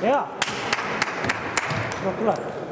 Hea! No tuleb.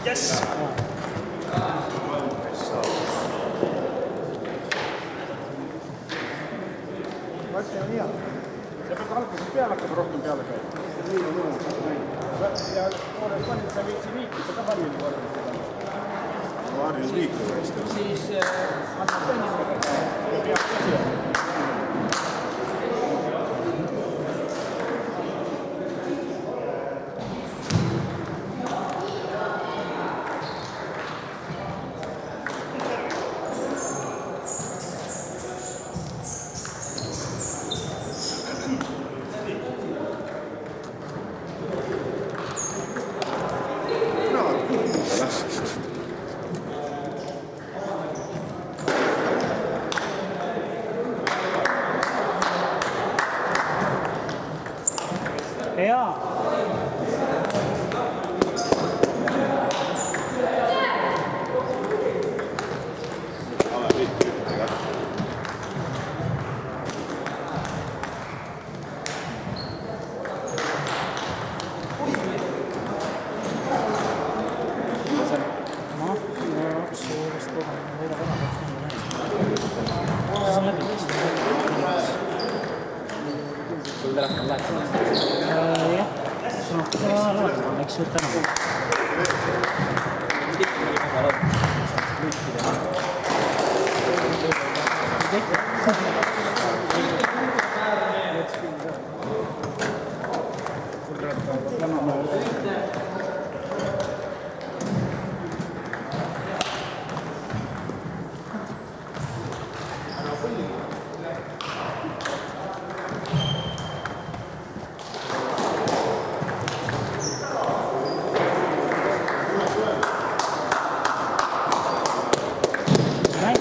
Yes! Ja paljud sa viitsid liikuda ka palju korda. Harjus liikuda hästi. Siis annab teenindada ja peab käsi. Hea! Eks suur tänu.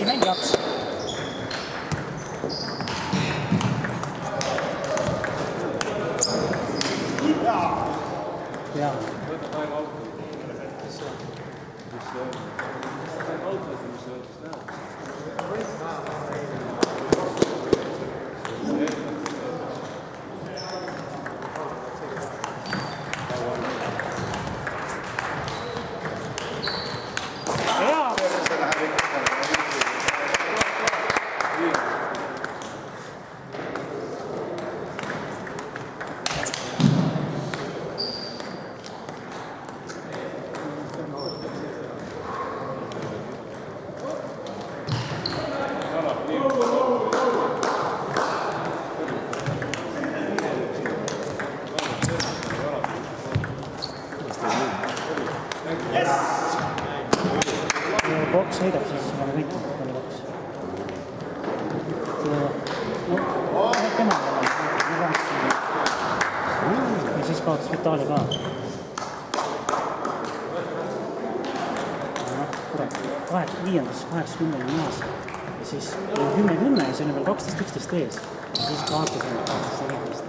Mängi jaks. Jaa. Boks sõidab siis nagu võitu, oli boks. Tema ja siis kaotas Vitaali ka. Kurat, 5.80 maas. Ja siis 10-10 ja see oli veel 12-11 ees. Ja siis kaotas 12-11.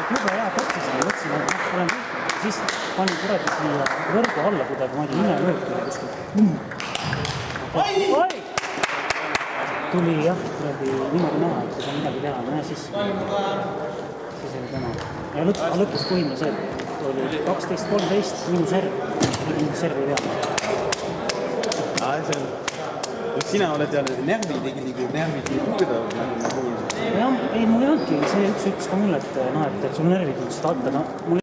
Jube hea katsis, ma mõtlesin, et olen kõik. Siis panin kuradi siia võrgu alla kuidagi, ma olin nime võrgu kuskilt. Oi! Tuli jah, kuradi niimoodi näha, et seda midagi teha. Ja siis oli tema. Ja lõpus kuhinda see, et oli 12-13 minu serv. Minu serv ei pea. Sina oled jälle närvid nii kuugedav. Jah, ei, mul ei olnudki. See üks ütles ka mulle, et sul närvid on seda atta.